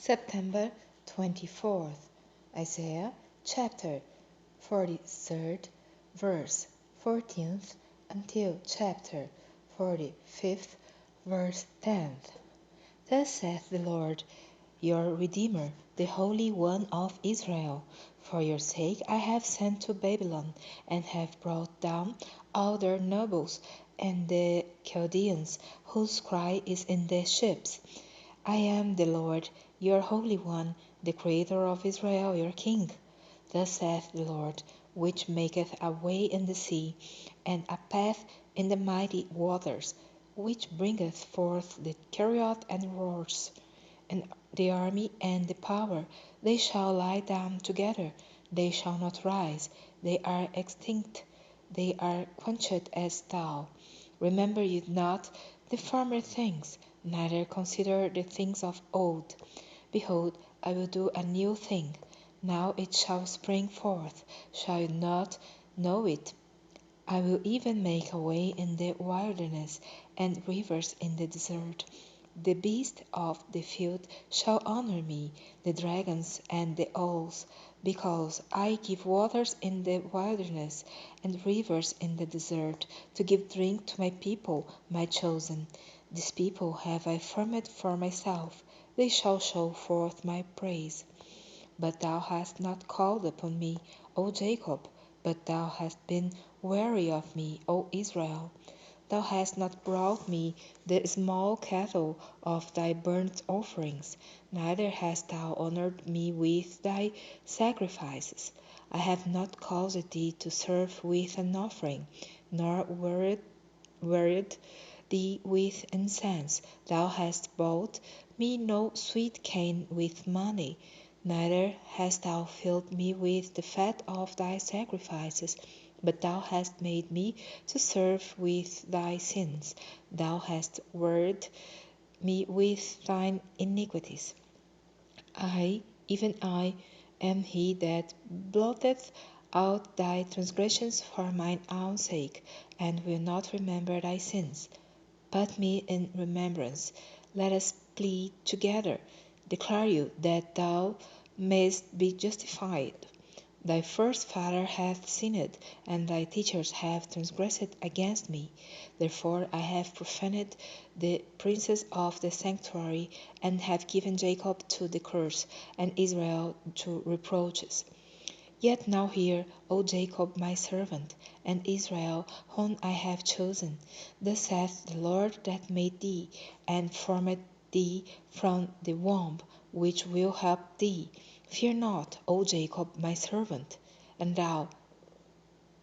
September 24th, Isaiah chapter 43rd, verse 14th until chapter 45th, verse 10th. Thus saith the Lord, your Redeemer, the Holy One of Israel. For your sake I have sent to Babylon, and have brought down all their nobles, and the Chaldeans, whose cry is in the ships. I am the Lord, your Holy One, the Creator of Israel, your King. Thus saith the Lord, which maketh a way in the sea, and a path in the mighty waters, which bringeth forth the chariot and horse, and the army and the power. They shall lie down together, they shall not rise, they are extinct, they are quenched as thou. Remember ye not the former things, neither consider the things of old. Behold, I will do a new thing. Now it shall spring forth. Shall you not know it? I will even make a way in the wilderness, and rivers in the desert. The beasts of the field shall honor me, the dragons and the owls, because I give waters in the wilderness, and rivers in the desert, to give drink to my people, my chosen. This people have I formed for myself, they shall show forth my praise. But thou hast not called upon me, O Jacob, but thou hast been weary of me, O Israel. Thou hast not brought me the small cattle of thy burnt offerings, neither hast thou honored me with thy sacrifices. I have not caused thee to serve with an offering, nor wearied thee with incense. Thou hast bought me no sweet cane with money, neither hast thou filled me with the fat of thy sacrifices. But thou hast made me to serve with thy sins. Thou hast wearied me with thine iniquities. I, even I, am he that blotteth out thy transgressions for mine own sake, and will not remember thy sins. Put me in remembrance. Let us plead together. Declare you that thou mayst be justified. Thy first father hath sinned, and thy teachers have transgressed against me. Therefore I have profaned the princes of the sanctuary, and have given Jacob to the curse, and Israel to reproaches. Yet now hear, O Jacob my servant, and Israel whom I have chosen. Thus saith the Lord that made thee, and formed thee from the womb, which will help thee. Fear not, O Jacob my servant, and thou,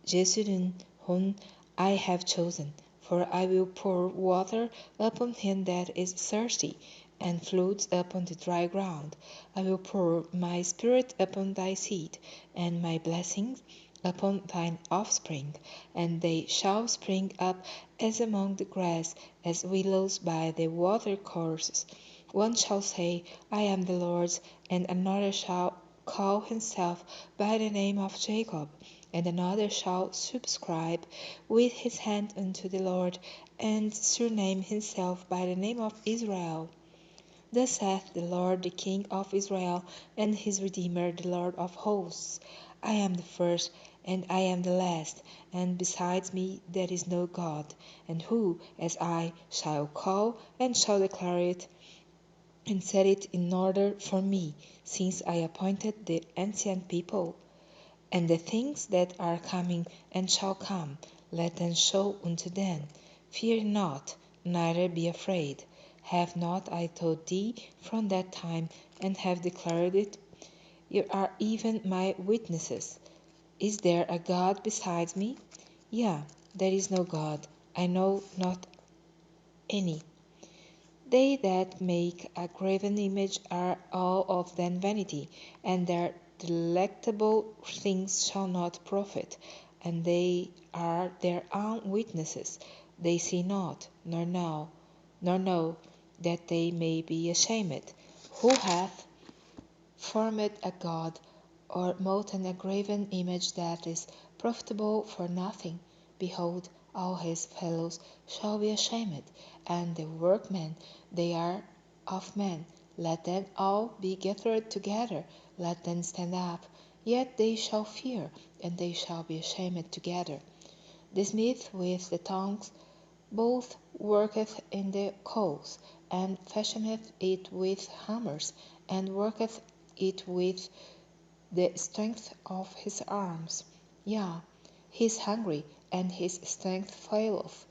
Jeshurun, whom I have chosen. For I will pour water upon him that is thirsty, and floods upon the dry ground. I will pour my spirit upon thy seed, and my blessings upon thine offspring, and they shall spring up as among the grass, as willows by the watercourses. One shall say, I am the Lord's, and another shall call himself by the name of Jacob, and another shall subscribe with his hand unto the Lord, and surname himself by the name of Israel. Thus saith the Lord, the King of Israel, and his Redeemer, the Lord of hosts. I am the first, and I am the last, and besides me there is no God. And who, as I, shall call, and shall declare it, and set it in order for me, since I appointed the ancient people? And the things that are coming and shall come, let them show unto them. Fear not, neither be afraid. Have not I told thee from that time, and have declared it? You are even my witnesses. Is there a God besides me? Yea, there is no God, I know not any. They that make a graven image are all of them vanity, and their delectable things shall not profit, and they are their own witnesses. They see not, nor know, that they may be ashamed. Who hath formed a god, or molten a graven image that is profitable for nothing? Behold, all his fellows shall be ashamed, and the workmen they are of men. let them all be gathered together, let them stand up. Yet they shall fear, and they shall be ashamed together. The smith with the tongs both worketh in the coals, and fashioneth it with hammers, and worketh it with the strength of his arms. Yea, he is hungry, and his strength faileth.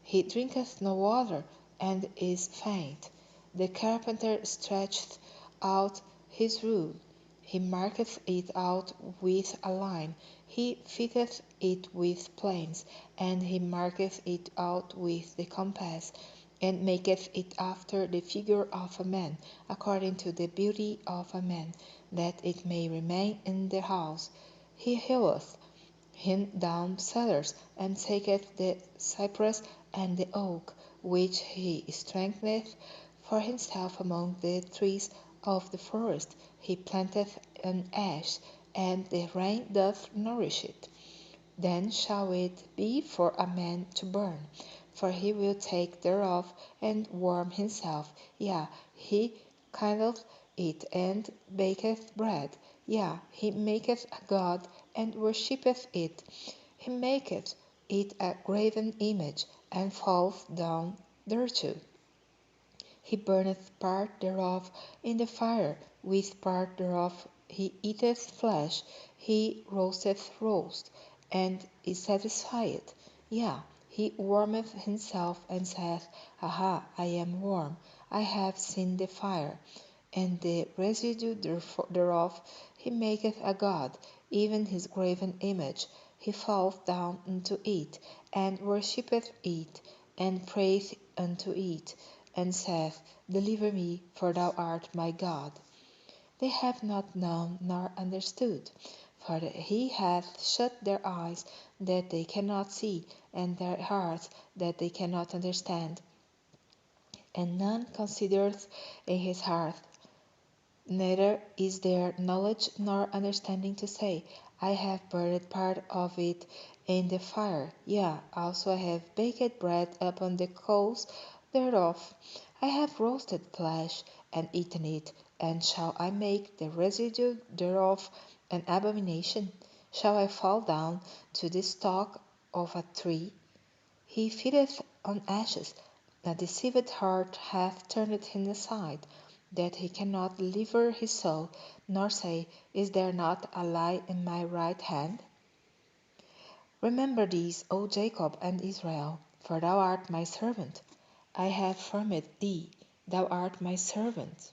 He drinketh no water, and is faint. The carpenter stretcheth out his rule. He marketh it out with a line. He fitteth it with planes, and he marketh it out with the compass, and maketh it after the figure of a man, according to the beauty of a man, that it may remain in the house. He heweth him down cellars, and taketh the cypress and the oak, which he strengtheneth for himself among the trees of the forest. He planteth an ash, and the rain doth nourish it. Then shall it be for a man to burn, for he will take thereof and warm himself. Yea, he kindleth it and baketh bread. Yea, he maketh a god and worshippeth it. He maketh it a graven image, and falleth down thereto. He burneth part thereof in the fire, with part thereof he eateth flesh, he roasteth roast, and is satisfied. Yea, he warmeth himself, and saith, Aha, I am warm, I have seen the fire. And the residue thereof he maketh a god, even his graven image. He falleth down unto it, and worshippeth it, and prayeth unto it, and saith, Deliver me, for thou art my God. They have not known nor understood, for he hath shut their eyes that they cannot see, and their hearts that they cannot understand. And none considereth in his heart, neither is there knowledge nor understanding to say, I have burned part of it in the fire, yea, also I have baked bread upon the coals thereof. I have roasted flesh and eaten it, and shall I make the residue thereof an abomination? Shall I fall down to the stalk of a tree? He feedeth on ashes. A deceived heart hath turned him aside, that he cannot deliver his soul, nor say, Is there not a lie in my right hand? Remember this, O Jacob and Israel, for thou art my servant. I have formed thee, thou art my servant.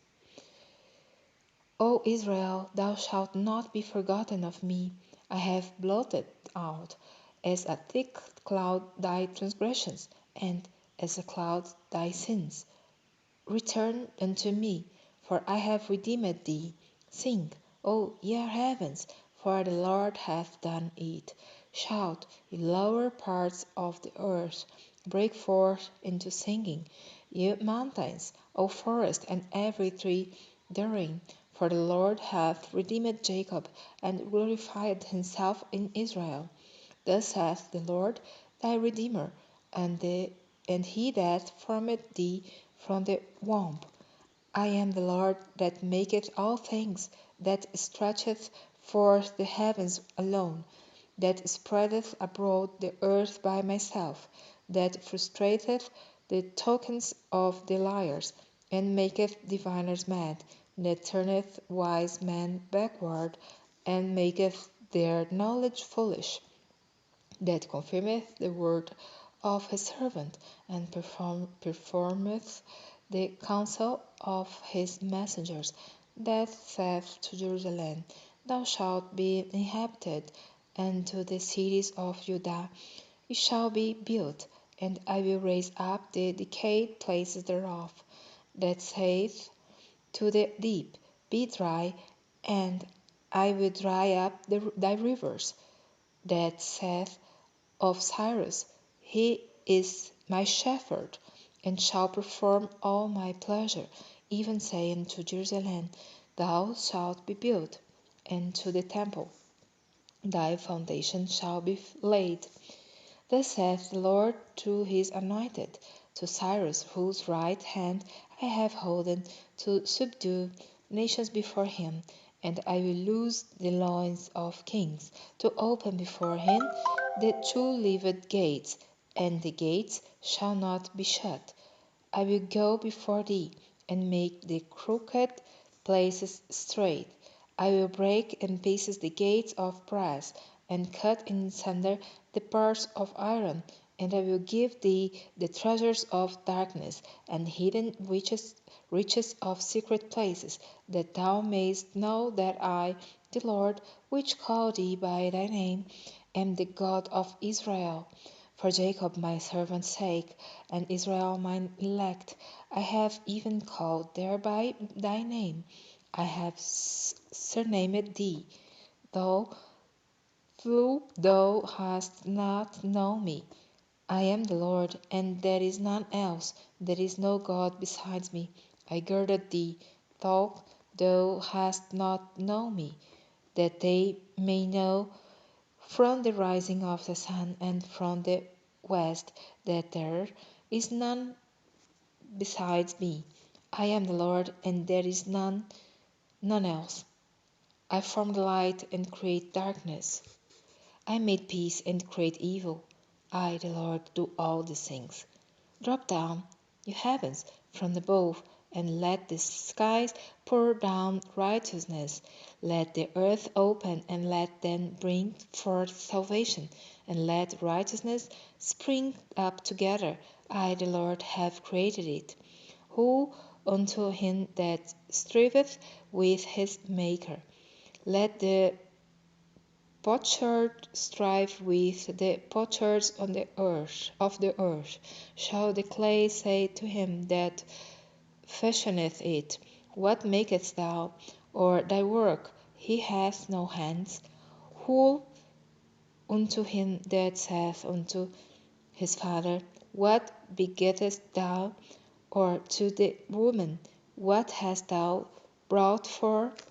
O Israel, thou shalt not be forgotten of me. I have blotted out as a thick cloud thy transgressions, and as a cloud thy sins. Return unto me, for I have redeemed thee. Sing, O ye heavens, for the Lord hath done it. Shout, ye lower parts of the earth, break forth into singing, ye mountains, O forest, and every tree therein. For the Lord hath redeemed Jacob, and glorified himself in Israel. Thus saith the Lord thy Redeemer, and he that formed thee from the womb. I am the Lord that maketh all things, that stretcheth forth the heavens alone, that spreadeth abroad the earth by myself, that frustrateth the tokens of the liars, and maketh diviners mad, that turneth wise men backward, and maketh their knowledge foolish, that confirmeth the word of his servant, and performeth the counsel of his messengers, that saith to Jerusalem, Thou shalt be inhabited, and to the cities of Judah, it shall be built, and I will raise up the decayed places thereof, that saith to the deep, Be dry, and I will dry up thy rivers, that saith of Cyrus, He is my shepherd, and shall perform all my pleasure, even saying to Jerusalem, Thou shalt be built, and to the temple, Thy foundation shall be laid. Thus saith the Lord to his anointed, to Cyrus, whose right hand I have holden to subdue nations before him, and I will loose the loins of kings, to open before him the two-leaved gates, and the gates shall not be shut. I will go before thee, and make the crooked places straight. I will break in pieces the gates of brass, and cut in sunder the bars of iron. And I will give thee the treasures of darkness, and hidden riches of secret places, that thou mayest know that I, the Lord, which call thee by thy name, am the God of Israel. For Jacob my servant's sake, and Israel mine elect, I have even called thereby thy name. I have surnamed thee, though thou hast not known me. I am the Lord, and there is none else. There is no God besides me. I girded thee, though thou hast not known me, that they may know from the rising of the sun and from the west that there is none besides me. I am the Lord, and there is none else. I form the light and create darkness. I made peace and create evil. I, the Lord, do all these things. Drop down, you heavens, from above, and let the skies pour down righteousness. Let the earth open, and let them bring forth salvation, and let righteousness spring up together. I, the Lord, have created it. Who unto him that striveth with his Maker? Let the potsherd strive with the potters on the earth of the earth. Shall the clay say to him that fashioneth it, what makest thou? Or thy work? He hath no hands. Who unto him that saith unto his father, what begettest thou? Or to the woman, what hast thou brought forth?